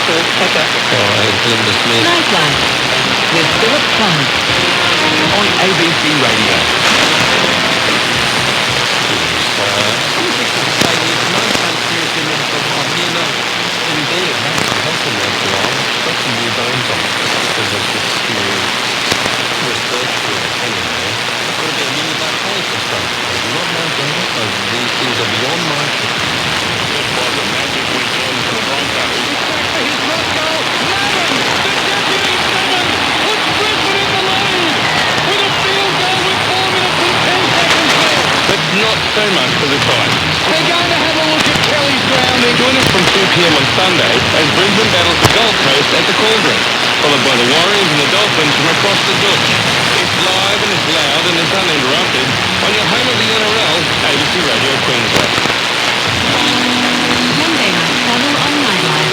That's all. Okay. All right, Linda Smith. Nightlife with Philip Clark On ABC Radio. Some people say it's no fun seriously medical hard. Yeah, no. Indeed, it has to help them after a while. Got some new bones on because of this new research to it anyway. It's got to be a mini black hole for some. I do not know, David. These things are beyond my It was a magic weekend for the Broncos. Here's Roscoe. Lavin, the deputy seven, puts Brisbane in the lead with a field goal with 4 minutes and 10 seconds left. But not so much for the Titans. We're going to have a look at Kelly's grounding. Join us from 2 p.m. on Sunday as Brisbane battles the Gold Coast at the Cauldron, followed by the Warriors and the Dolphins from across the Dutch. It's live and it's loud and it's uninterrupted on your home of the NRL, ABC Radio Queensland. Monday Night Travel on Nightlife.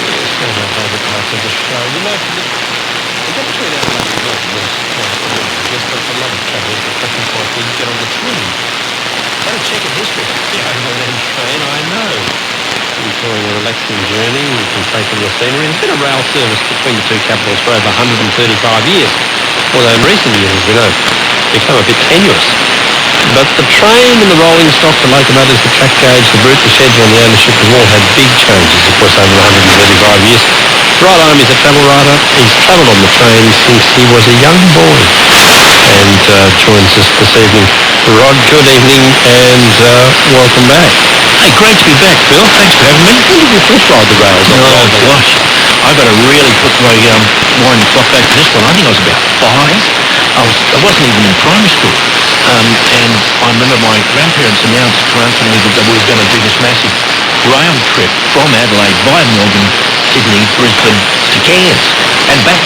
It's one of my favourite parts of the show. You know, the get between Adelaide and Melbourne is just a lot of travelling to Christmas point where you get on the train. Got to check in history. Yeah, overland train, I know. Enjoying a relaxing journey, you can take in the scenery. There's been a rail service between the two capitals for over 135 years, although in recent years, as we know, become a bit tenuous. But the train and the rolling stock, the locomotives, the track gauge, the route, the schedule and the ownership have all had big changes, of course, over 135 years. Rod Ohm is a travel writer. He's travelled on the train since he was a young boy and joins us this evening. Rod, good evening and welcome back. Hey, great to be back, Phil. Thanks for having me. When did you first ride the rails? Oh, gosh. I've got to really put my wind clock back to this one. I think I was about 5. I wasn't even in primary school. And I remember my grandparents announced triumphantly that we were going to do this massive rail trip from Adelaide via Melbourne, Sydney, Brisbane to Cairns and back.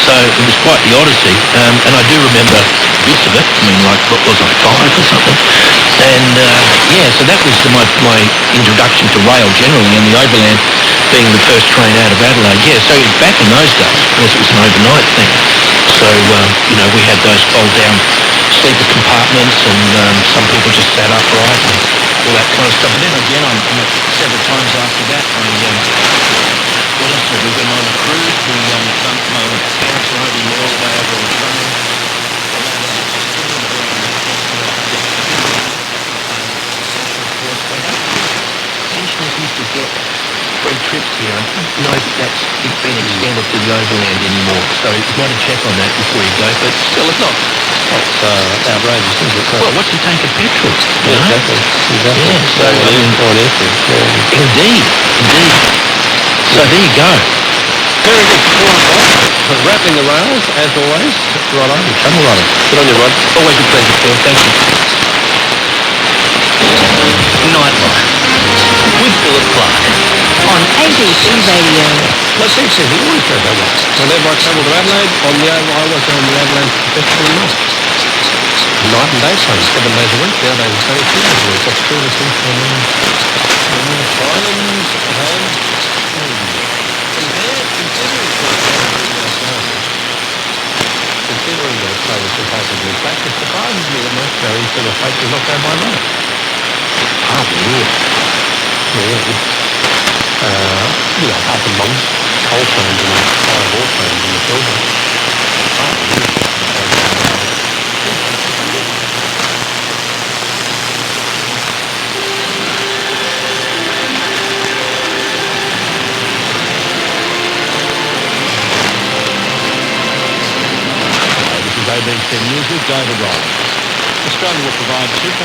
So it was quite the odyssey. And I do remember bits of it. I mean, like, what was I, 5 or something? And, so that was my introduction to rail generally, and the overland being the first train out of Adelaide. Yeah, so back in those days, of course, it was an overnight thing. So, we had those fold-down sleeper compartments, and some people just sat upright and all that kind of stuff. But then again, several times after that, what else did we went on a cruise? We my parents and I, we were all the way over on the train. Pensioners used to get free trips here. I don't know if that's been extended to the overland anymore. So you might have checked on that before you go, but still, it's not. That's outrageous, isn't it? Well, what's the tank of petrol? Yeah, exactly. Yeah, so Indeed. So there you go. Very good. All right, wrapping the rails, as always. Right on, travel rider. Good on you, Rod. Always a pleasure, Phil. Thank you. Nightlife with Philip Clark On ABC Radio. Well, it's interesting. He always goes that way. Whenever I travel to Adelaide, I was on the Adelaide Festival in March. Night and day train, 7 days a week. Nowadays it's only 2 days a week. That's true. Islands at home. Considering that Australia should possibly practice, surprises me that most go into the place does not go by road. Oh, weird. Apitong, coal trains and iron ore trains in the Pilbara. ABC News with David Rollins. Australia will provide $2.5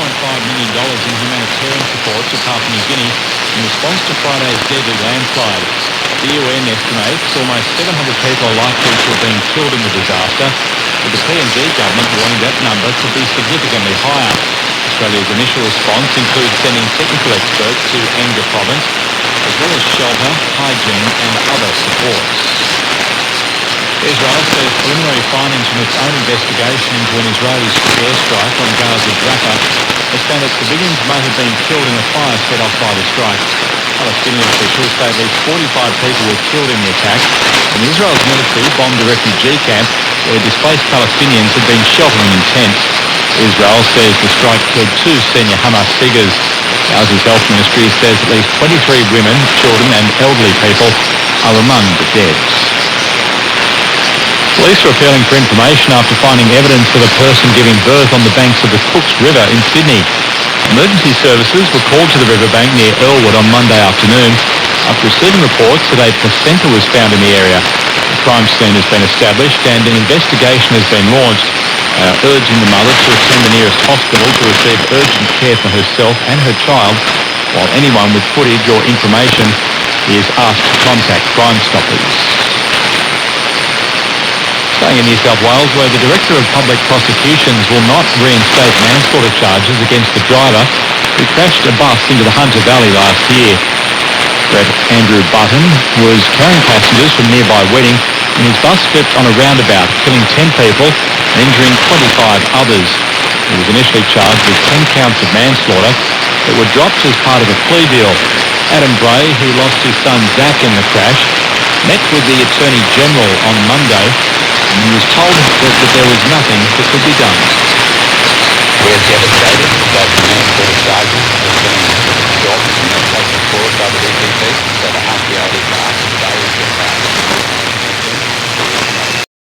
million in humanitarian support to Papua New Guinea in response to Friday's deadly landslide. The UN estimates almost 700 people are likely to have been killed in the disaster, with the PNG government warning that number could be significantly higher. Australia's initial response includes sending technical experts to Enga province, as well as shelter, hygiene and other support. Israel says preliminary findings from its own investigation into an Israeli airstrike on Gaza's Rafah has found that civilians may have been killed in a fire set off by the strike. Palestinian officials say at least 45 people were killed in the attack, and Israel's military bombed a refugee camp where displaced Palestinians had been sheltering in tents. Israel says the strike killed 2 senior Hamas figures. Gaza's health ministry says at least 23 women, children and elderly people are among the dead. Police are appealing for information after finding evidence of a person giving birth on the banks of the Cooks River in Sydney. Emergency services were called to the riverbank near Earlwood on Monday afternoon after receiving reports that a placenta was found in the area. The crime scene has been established and an investigation has been launched, urging the mother to attend the nearest hospital to receive urgent care for herself and her child, while anyone with footage or information is asked to contact Crime Stoppers. Staying in New South Wales, where the Director of Public Prosecutions will not reinstate manslaughter charges against the driver who crashed a bus into the Hunter Valley last year. Brett Andrew Button was carrying passengers from nearby Wedding when his bus flipped on a roundabout, killing 10 people and injuring 25 others. He was initially charged with 10 counts of manslaughter that were dropped as part of a plea deal. Adam Bray, who lost his son Zach in the crash, met with the Attorney General on Monday and he was told that there was nothing that could be done. We're devastated that the manslaughter charges have been dropped